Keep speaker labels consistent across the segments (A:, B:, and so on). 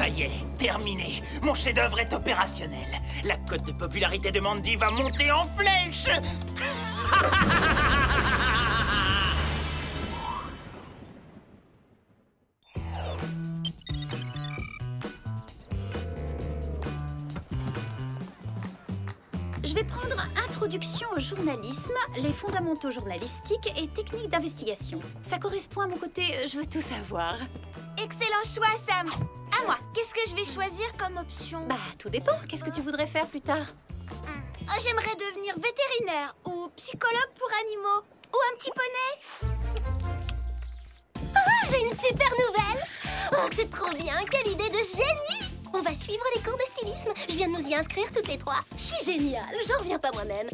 A: Ça y est, terminé. Mon chef-d'œuvre est opérationnel. La cote de popularité de Mandy va monter en flèche.
B: Je vais prendre Introduction au journalisme, les fondamentaux journalistiques et techniques d'investigation. Ça correspond à mon côté je veux tout savoir.
C: Excellent choix, Sam. À moi, qu'est-ce que je vais choisir comme option?
B: Bah, tout dépend. Qu'est-ce que tu voudrais faire plus tard?
C: Oh, j'aimerais devenir vétérinaire ou psychologue pour animaux ou un petit poney.
D: Oh, j'ai une super nouvelle! Oh, c'est trop bien! Quelle idée de génie! On va suivre les cours de stylisme. Je viens de nous y inscrire toutes les trois. Je suis géniale, j'en reviens pas moi-même.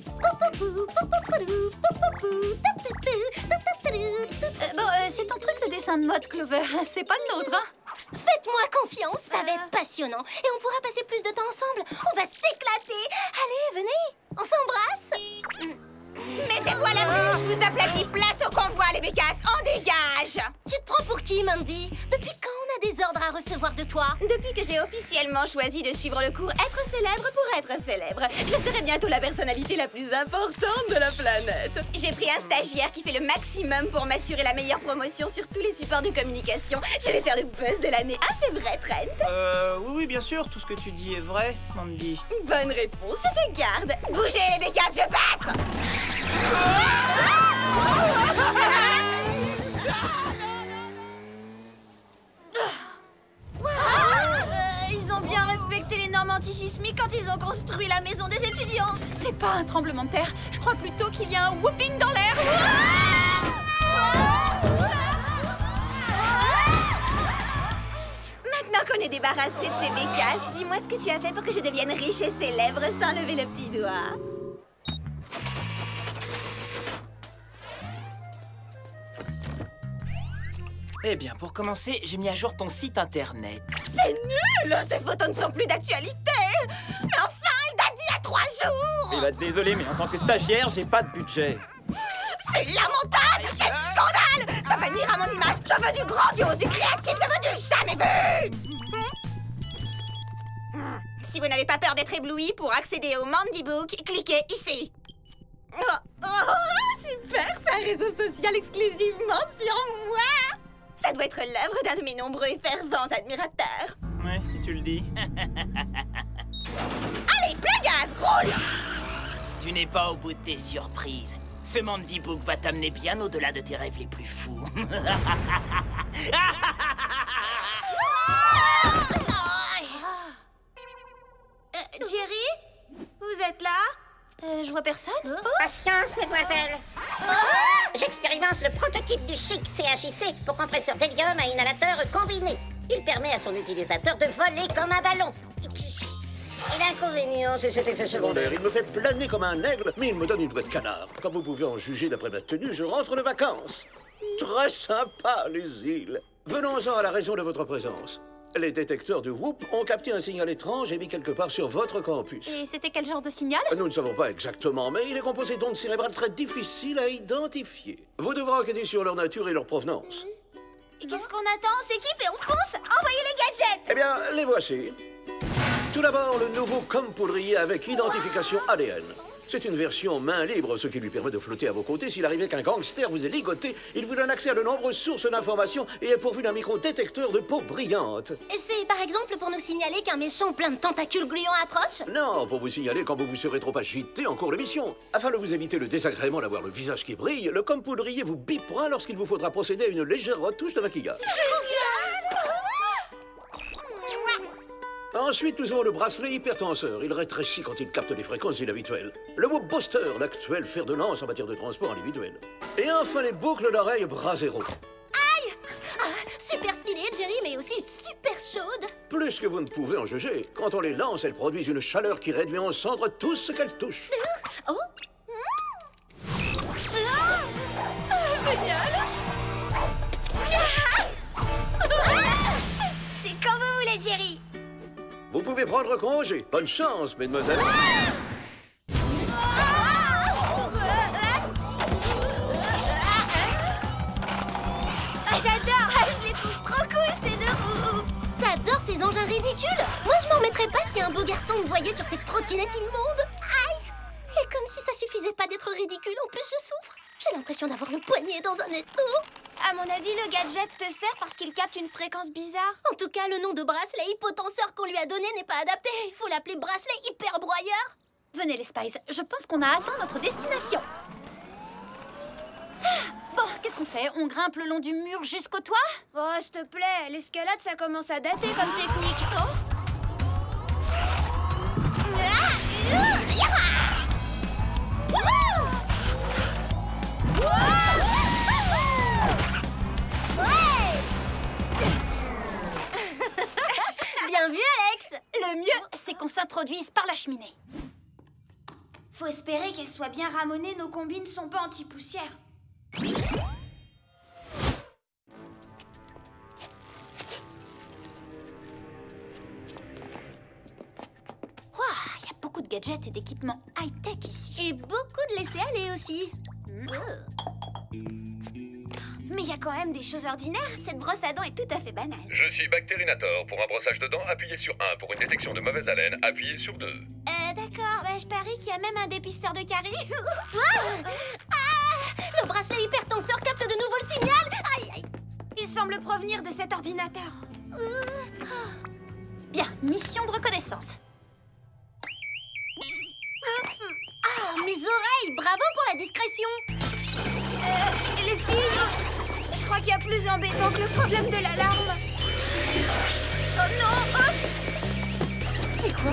B: C'est ton truc le dessin de mode, Clover. C'est pas le nôtre, hein?
D: Faites-moi confiance, ça va être passionnant. Et on pourra passer plus de temps ensemble. On va s'éclater. Allez, venez, on s'embrasse.
C: Mettez-vous à l'abri, je vous aplatis. Place au convoi, les bécasses, on dégage.
D: Tu te prends pour qui, Mandy? Depuis quand on a des ordres à recevoir de toi?
C: Depuis que j'ai officiellement choisi de suivre le cours Être célèbre pour être célèbre, je serai bientôt la personnalité la plus importante de la planète. J'ai pris un stagiaire qui fait le maximum pour m'assurer la meilleure promotion sur tous les supports de communication. Je vais faire le buzz de l'année. Ah, c'est vrai, Trent?
A: Oui, bien sûr, tout ce que tu dis est vrai, Mandy.
C: Bonne réponse, je te garde. Bougez, les bécasses, je passe. Ils ont bien respecté les normes antisismiques quand ils ont construit la maison des étudiants.
B: C'est pas un tremblement de terre. Je crois plutôt qu'il y a un whooping dans l'air.
C: Maintenant qu'on est débarrassé de ces bécasses, dis-moi ce que tu as fait pour que je devienne riche et célèbre sans lever le petit doigt.
A: Eh bien, pour commencer, j'ai mis à jour ton site internet.
C: C'est nul! Ces photos ne sont plus d'actualité! Mais enfin, il date d'il y a 3 jours!
E: Il va être désolé, mais en tant que stagiaire, j'ai pas de budget.
C: C'est lamentable! Quel scandale! Ça va nuire à mon image! Je veux du grandiose, du créatif, je veux du jamais vu! Si vous n'avez pas peur d'être ébloui, pour accéder au Mandy Book, cliquez ici. Super! C'est un réseau social exclusivement sur moi! Ça doit être l'œuvre d'un de mes nombreux et fervents admirateurs.
A: Ouais, si tu le dis.
C: Allez, plein gaz, roule!
A: Tu n'es pas au bout de tes surprises. Ce Mandy Book va t'amener bien au-delà de tes rêves les plus fous.
C: Jerry? Vous êtes là?
B: Je vois personne.
F: Patience, mesdemoiselles. J'expérimente le prototype du chic CHIC pour compresseur d'hélium à inhalateur combiné. Il permet à son utilisateur de voler comme un ballon. Et l'inconvénient, c'est cet effet secondaire.
G: Il me fait planer comme un aigle, mais il me donne une voix de canard. Comme vous pouvez en juger d'après ma tenue, je rentre de vacances. Très sympa, les îles. Venons-en à la raison de votre présence. Les détecteurs de Whoop ont capté un signal étrange émis quelque part sur votre campus.
B: Et c'était quel genre de signal?
G: Nous ne savons pas exactement, mais il est composé d'ondes cérébrales très difficiles à identifier. Vous devrez enquêter sur leur nature et leur provenance.
C: Qu'est-ce qu'on attend? On s'équipe et on fonce? Envoyez les gadgets!
G: Eh bien, les voici. Tout d'abord, le nouveau compoudrier avec identification ADN. C'est une version main libre, ce qui lui permet de flotter à vos côtés. S'il arrivait qu'un gangster vous ait ligoté, il vous donne accès à de nombreuses sources d'informations et est pourvu d'un micro-détecteur de peau brillante.
D: C'est par exemple pour nous signaler qu'un méchant plein de tentacules gluants approche?
G: Non, pour vous signaler quand vous vous serez trop agité en cours d'émission. Afin de vous éviter le désagrément d'avoir le visage qui brille, le compoudrier vous bipera lorsqu'il vous faudra procéder à une légère retouche de maquillage. Ensuite, nous avons le bracelet hypertenseur. Il rétrécit quand il capte les fréquences inhabituelles. Le Whoop Booster, l'actuel fer de lance en matière de transport individuel. Et enfin, les boucles d'oreilles Bras Zéro.
D: Aïe! Super stylée, Jerry, mais aussi super chaude.
G: Plus que vous ne pouvez en juger. Quand on les lance, elles produisent une chaleur qui réduit en cendres tout ce qu'elles touchent.
D: Oh!
C: Génial! C'est comme vous voulez, Jerry!
G: Vous pouvez prendre congé. Bonne chance, mesdemoiselles.
C: J'adore! Je les trouve trop cool, ces deux roues!
D: T'adores ces engins ridicules. Moi, je m'en remettrais pas si un beau garçon me voyait sur cette trottinette immonde. Aïe! Et comme si ça suffisait pas d'être ridicule, en plus je souffre. J'ai l'impression d'avoir le poignet dans un étau.
C: À mon avis, le gadget te sert parce qu'il capte une fréquence bizarre.
D: En tout cas, le nom de bracelet hypotenseur qu'on lui a donné n'est pas adapté. Il faut l'appeler bracelet hyperbroyeur.
B: Venez les Spies, je pense qu'on a atteint notre destination. Bon, qu'est-ce qu'on fait? On grimpe le long du mur jusqu'au toit?
C: Oh, s'il te plaît, l'escalade, ça commence à dater comme technique.
D: Bien vu, Alex.
B: Le mieux, c'est qu'on s'introduise par la cheminée.
C: Faut espérer qu'elle soit bien ramonée, nos combines sont pas anti-poussière.
B: Il y a beaucoup de gadgets et d'équipements high-tech ici.
D: Et beaucoup de laisser-aller aussi.
C: Mais il y a quand même des choses ordinaires. Cette brosse à dents est tout à fait banale.
H: Je suis Bactérinator. Pour un brossage de dents, appuyez sur 1. Pour une détection de mauvaise haleine, appuyez sur 2.
C: D'accord, je parie qu'il y a même un dépisteur de caries.
D: Le bracelet hypertenseur capte de nouveau le signal. Aïe, aïe.
C: Il semble provenir de cet ordinateur.
B: Bien, mission de reconnaissance.
D: Ah, mes oreilles. Bravo pour la discrétion.
C: Les filles, je crois qu'il y a plus embêtant que le problème de l'alarme. Oh non!
D: C'est quoi?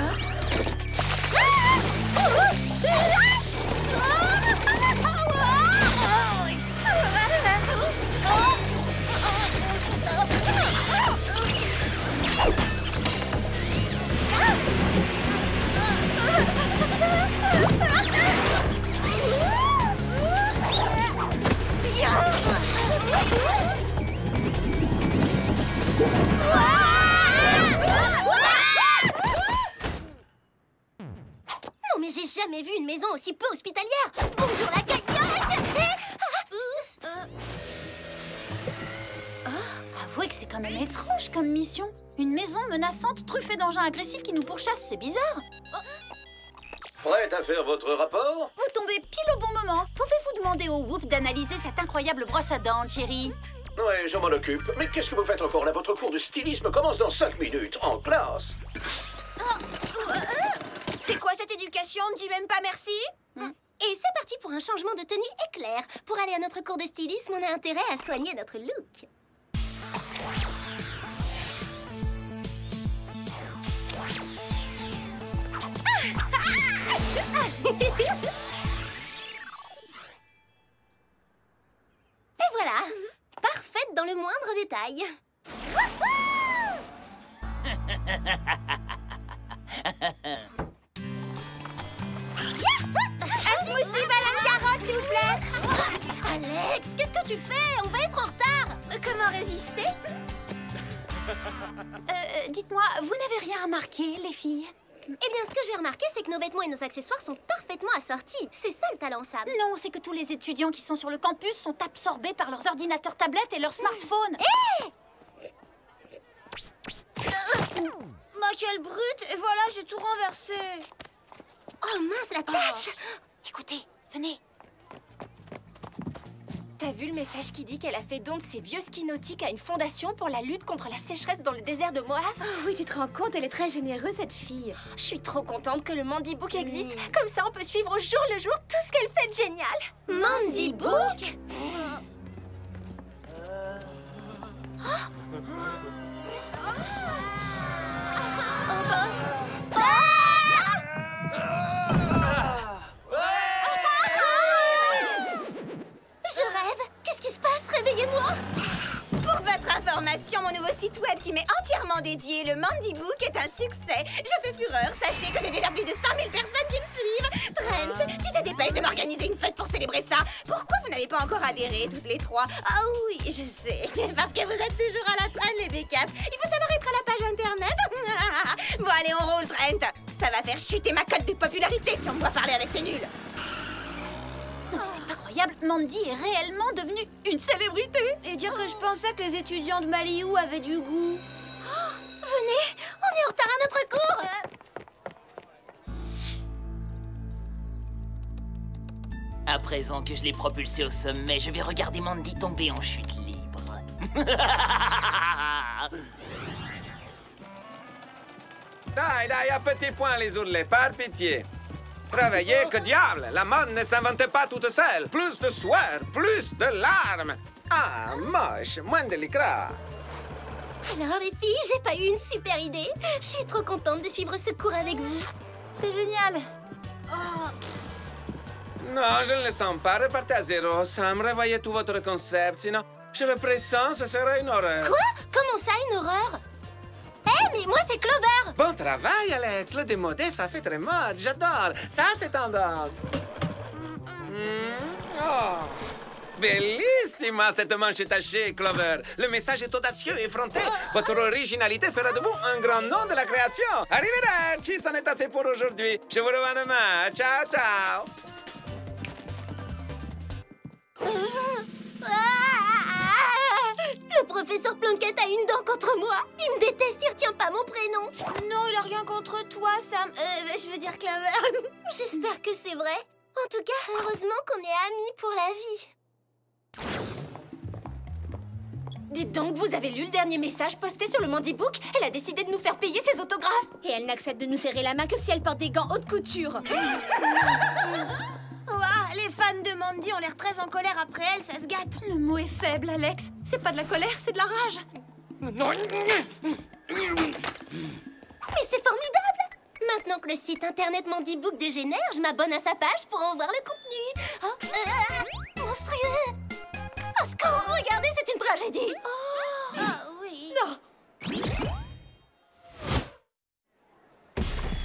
D: Non mais j'ai jamais vu une maison aussi peu hospitalière. Bonjour la caillotte.
B: Avouez que c'est quand même étrange comme mission. Une maison menaçante truffée d'engins agressifs qui nous pourchassent, c'est bizarre.
G: Prête à faire votre rapport?
B: Vous tombez pile au bon moment. Pouvez-vous demander au Whoop d'analyser cette incroyable brosse à dents, Jerry?
G: Ouais, je m'en occupe. Mais qu'est-ce que vous faites encore là? Votre cours de stylisme commence dans 5 minutes, en classe.
C: C'est quoi cette éducation? Ne dis même pas merci?
D: Et c'est parti pour un changement de tenue éclair. Pour aller à notre cours de stylisme, on a intérêt à soigner notre look. Et voilà, parfaite dans le moindre détail.
C: Un smoothie banane carotte, s'il vous plaît.
D: Alex, qu'est-ce que tu fais? On va être en retard.
C: Comment résister?
B: Dites-moi, vous n'avez rien remarqué, les filles?
D: Eh bien, ce que j'ai remarqué, c'est que nos vêtements et nos accessoires sont parfaitement assortis. C'est ça le talent, Sam.
B: Non, c'est que tous les étudiants qui sont sur le campus sont absorbés par leurs ordinateurs tablettes et leurs smartphones.
C: Ma quelle brute! Et voilà, j'ai tout renversé.
D: Oh mince, la tâche.
B: Écoutez, venez.
I: T'as vu le message qui dit qu'elle a fait don de ses vieux skis nautiques à une fondation pour la lutte contre la sécheresse dans le désert de Moab? Oh, oui, tu te rends compte, elle est très généreuse, cette fille. Je suis trop contente que le Mandy Book existe. Comme ça, on peut suivre au jour le jour tout ce qu'elle fait de génial.
D: Mandy Book. Je rêve. Qu'est-ce qui se passe? Réveillez-moi.
C: Pour votre information, mon nouveau site web qui m'est entièrement dédié, le Mandy Book, est un succès. Je fais fureur. Sachez que j'ai déjà plus de 100 000 personnes qui me suivent. Trent, tu te dépêches de m'organiser une fête pour célébrer ça. Pourquoi vous n'avez pas encore adhéré, toutes les trois? Ah oui, je sais. Parce que vous êtes toujours à la traîne, les bécasses. Il faut savoir être à la page internet. Bon, allez, on roule, Trent. Ça va faire chuter ma cote de popularité si on me voit parler avec ces nuls.
B: Non, mais c'est incroyable, Mandy est réellement devenue une célébrité.
C: Et dire que je pensais que les étudiants de Maliou avaient du goût.
D: Vous Venez, on est en retard à notre cours.
A: À présent que je l'ai propulsé au sommet, je vais regarder Mandy tomber en chute libre.
J: Dai, à petit point les ourlets, par pitié. Travaillez, que diable! La mode ne s'inventait pas toute seule. Plus de sueur, plus de larmes. Ah, moche, moins délicat.
D: Alors les filles, j'ai pas eu une super idée. Je suis trop contente de suivre ce cours avec vous.
B: C'est génial.
J: Non, je ne le sens pas. Repartez à zéro, Sam. Revoyez tout votre concept, sinon, je le pressens, ce sera une horreur.
D: Quoi? Comment ça, une horreur? Mais moi, c'est Clover.
J: Bon travail, Alex. Le démodé, ça fait très mode. J'adore. Ça, c'est tendance. Oh. Bellissima, cette manche tachée, Clover. Le message est audacieux et effronté. Votre originalité fera de vous un grand nom de la création. Arrivederci, c'en est assez pour aujourd'hui. Je vous revois demain. Ciao, ciao.
D: Le professeur Plunkett a une dent contre moi. Il me déteste, il retient pas mon prénom.
C: Non, il a rien contre toi, Sam. Je veux dire Clover.
D: J'espère que c'est vrai. En tout cas, heureusement qu'on est amis pour la vie.
I: Dites donc, vous avez lu le dernier message posté sur le Mandy Book? Elle a décidé de nous faire payer ses autographes. Et elle n'accepte de nous serrer la main que si elle porte des gants haute couture.
C: Ouah, les fans de Mandy ont l'air très en colère après elle, ça se gâte.
B: Le mot est faible, Alex. C'est pas de la colère, c'est de la rage.
D: Mais c'est formidable! Maintenant que le site internet Mandy Book dégénère, je m'abonne à sa page pour en voir le contenu. Oh, monstrueux! Au secours, regardez, c'est une tragédie!
C: Oh, oui.
B: Non.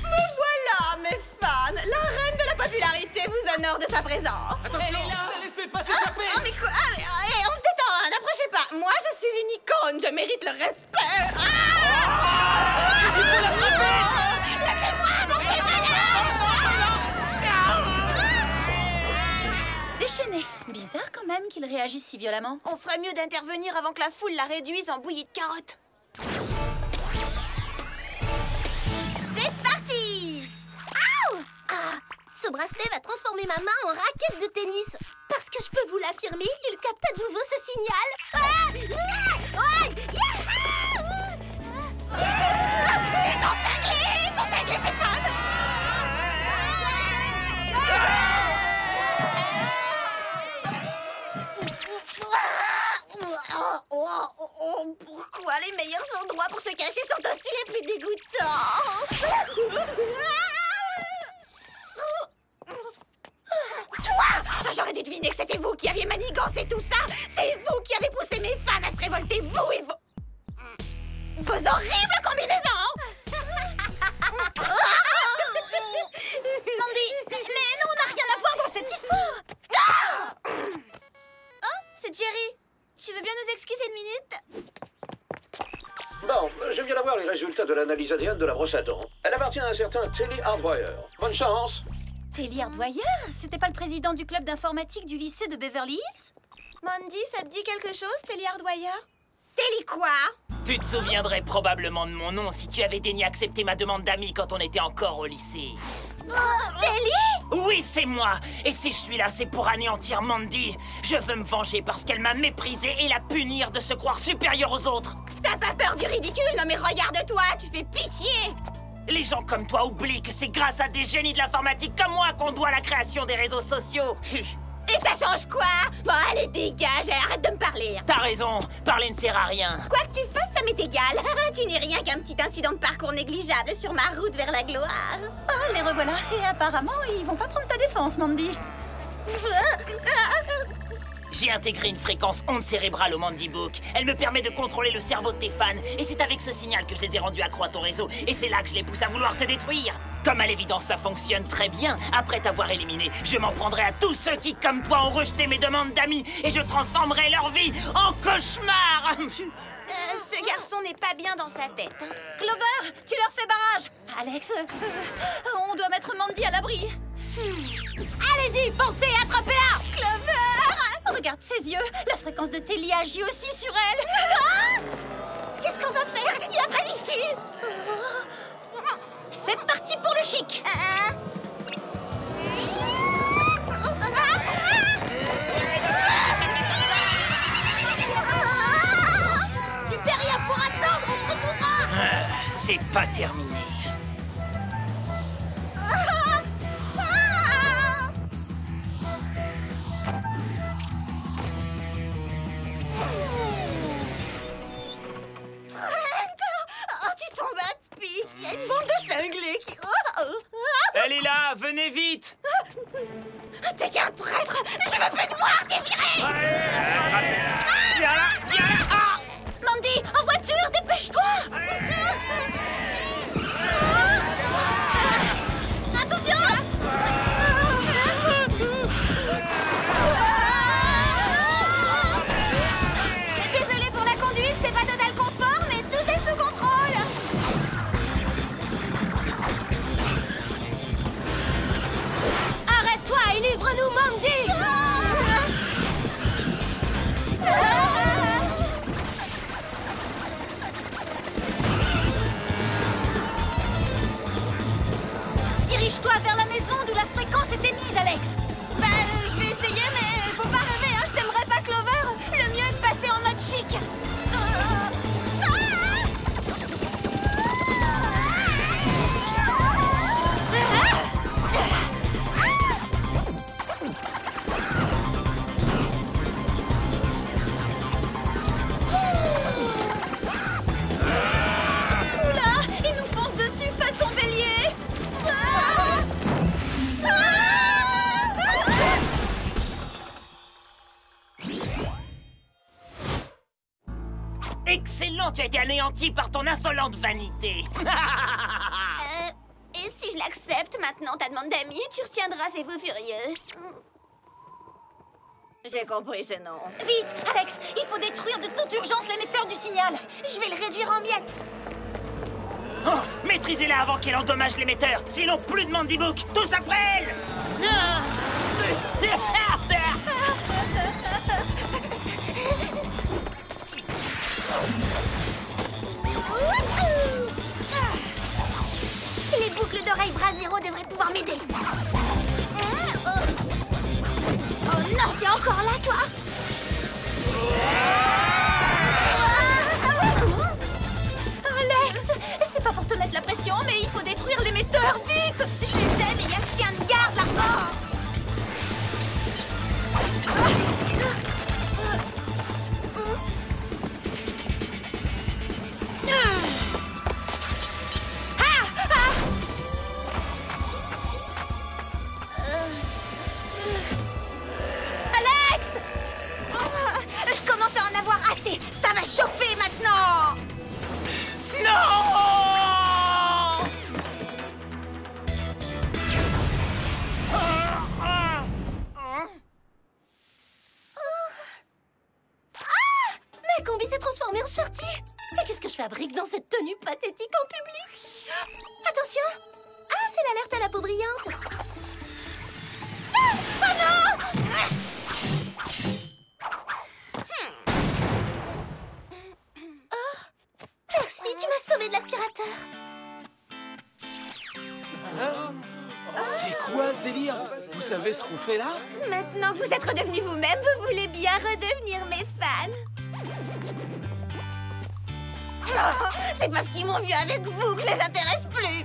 C: Me voilà, mes fans. La reine de la popularité vous honore de sa présence.
E: Attention, laissez passer sa paix.
C: Mais quoi? On se détend, hein, n'approchez pas. Moi, je suis une icône, je mérite le respect. Laissez-moi, portez-moi là.
B: Déchaîné. Bizarre quand même qu'il réagisse si violemment.
C: On ferait mieux d'intervenir avant que la foule la réduise en bouillie de carottes. C'est parti!
D: Ce bracelet va transformer ma main en raquette de tennis. Parce que je peux vous l'affirmer, il capte à nouveau ce signal.
C: Ils sont cinglés, ces fans! Pourquoi les meilleurs endroits pour se cacher sont aussi les plus dégoûtants? Toi! Ça, j'aurais dû deviner que c'était vous qui aviez manigancé tout ça! C'est vous qui avez poussé mes fans à se révolter, vous et vos horribles combinaisons!
B: Mandy, mais non, on n'a rien à voir dans cette histoire.
C: Oh, c'est Jerry. Tu veux bien nous excuser une minute?
G: Bon, je viens d'avoir les résultats de l'analyse ADN de la brosse à dents. Elle appartient à un certain Telly Hardwire. Bonne chance.
B: Telly Hardwire? C'était pas le président du club d'informatique du lycée de Beverly Hills?
C: Mandy, ça te dit quelque chose, Telly Hardwire? Telly quoi?
A: Tu te souviendrais probablement de mon nom si tu avais daigné accepter ma demande d'amis quand on était encore au lycée.
C: Telly?
A: Oui, c'est moi. Et si je suis là, c'est pour anéantir Mandy. Je veux me venger parce qu'elle m'a méprisée et la punir de se croire supérieure aux autres.
C: T'as pas peur du ridicule? Non mais regarde-toi, tu fais pitié!
A: Les gens comme toi oublient que c'est grâce à des génies de l'informatique comme moi qu'on doit la création des réseaux sociaux.
C: Et ça change quoi? Bon, allez, dégage, arrête de me parler.
A: T'as raison, parler ne sert à rien.
C: Quoi que tu fasses, ça m'est égal. Tu n'es rien qu'un petit incident de parcours négligeable sur ma route vers la gloire.
B: Oh, les revoilà. Et apparemment, ils vont pas prendre ta défense, Mandy.
A: J'ai intégré une fréquence onde cérébrale au Mandy Book. Elle me permet de contrôler le cerveau de tes fans. Et c'est avec ce signal que je les ai rendus accro à ton réseau. Et c'est là que je les pousse à vouloir te détruire. Comme à l'évidence ça fonctionne très bien, après t'avoir éliminé, je m'en prendrai à tous ceux qui, comme toi, ont rejeté mes demandes d'amis. Et je transformerai leur vie en cauchemar.
C: Ce garçon n'est pas bien dans sa tête. Hein.
B: Clover, tu leur fais barrage. Alex, on doit mettre Mandy à l'abri.
D: Allez-y, pensez, attrapez-la!
B: Clover! Regarde ses yeux, la fréquence de Telly agit aussi sur elle.
D: Qu'est-ce qu'on va faire? Il n'y a pas d'issue.
B: C'est parti pour le chic.
D: Tu perds rien pour attendre, on te retrouvera.
A: C'est pas terminé.
C: Oh, tu tombes à pic. Il y a une bande de cinglés qui...
E: Elle est là, venez vite.
C: T'es qu'un traître. Je veux plus te voir, t'es viré.
A: Viens là, viens là. Ah!
B: Mandy, en voiture, dépêche-toi. Attention.
C: Désolée pour la conduite, c'est pas total confort, mais tout est sous contrôle.
I: Arrête-toi et livre-nous, Mandy.
B: Dirige-toi vers la maison d'où la fréquence est émise, Alex.
C: Bah, je vais essayer, mais faut pas rêver, hein. Je t'aimerais pas, Clover. Le mieux est de passer en mode chic.
B: Oula, il nous fonce dessus façon bélier.
A: Excellent, tu as été anéanti par ton insolente vanité.
C: Et si je l'accepte maintenant, ta demande d'amis, tu retiendras ces fous furieux. J'ai compris ce nom.
B: Vite, Alex, il faut détruire de toute urgence l'émetteur du signal.
C: Je vais le réduire en miettes.
A: Oh, maîtrisez-la avant qu'elle endommage l'émetteur. Sinon, plus de Mandy Book. Tous après elle.
C: Les boucles d'oreilles bras zéro devraient pouvoir m'aider. Oh non, t'es encore là, toi?
B: Alex, c'est pas pour te mettre la pression, mais il faut détruire l'émetteur, vite.
C: Je sais, mais il y a ce chien de garde là.
B: Alex!
C: Je commence à en avoir assez. Ça va chauffer maintenant.
A: Non!
D: Mais Combi s'est transformé en Shorty. Mais qu'est-ce que je fabrique dans cette tenue pathétique en public? Attention! Ah, c'est l'alerte à la peau brillante. Ah, oh non! Oh, merci, tu m'as sauvé de l'aspirateur.
E: C'est quoi ce délire? Vous savez ce qu'on fait là?
C: Maintenant que vous êtes redevenus vous-même, vous voulez bien redevenir mes fans. Oh, c'est parce qu'ils m'ont vu avec vous que je les intéresse plus.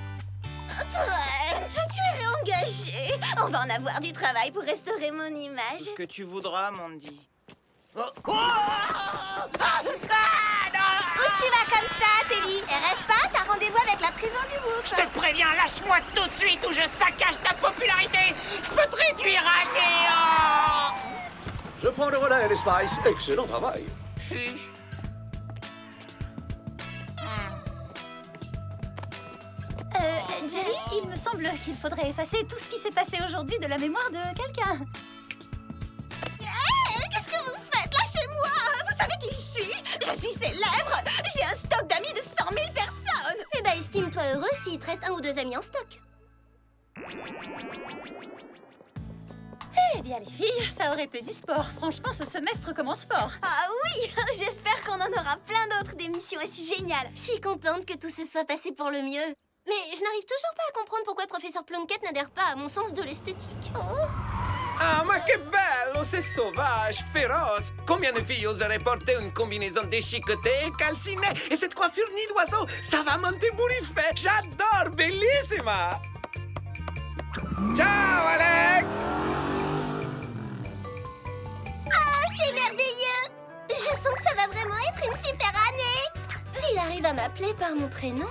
C: Trent, tu es réengagé. On va en avoir du travail pour restaurer mon image.
A: Ce que tu voudras, Mandy. Oh.
C: Où tu vas comme ça, Telly? Et rêve pas, t'as rendez-vous avec la prison du bouc.
A: Je te préviens, lâche-moi tout de suite ou je saccage ta popularité. Je peux te réduire à néant.
G: Je prends le relais, les Spice. Excellent travail.
B: Jerry, il me semble qu'il faudrait effacer tout ce qui s'est passé aujourd'hui de la mémoire de quelqu'un.
C: Qu'est-ce que vous faites? Lâchez-moi! Vous savez qui je suis? Je suis célèbre! J'ai un stock d'amis de 100 000 personnes!
D: Eh ben, estime-toi heureux s'il te reste 1 ou 2 amis en stock.
B: Eh bien les filles, ça aurait été du sport. Franchement, ce semestre commence fort.
C: Ah oui, j'espère qu'on en aura plein d'autres d'émissions aussi géniales.
D: Je suis contente que tout se soit passé pour le mieux. Mais je n'arrive toujours pas à comprendre pourquoi le professeur Plunkett n'adhère pas à mon sens de l'esthétique.
J: Ah, ma che bello! C'est sauvage, féroce! Combien de filles oseraient porter une combinaison déchiquetée et calcinée? Et cette coiffure nid d'oiseau, ça va m'entébouriffer! J'adore! Bellissima! Ciao, Alex!
D: Oh, c'est merveilleux! Je sens que ça va vraiment être une super année! S'il arrive à m'appeler par mon prénom...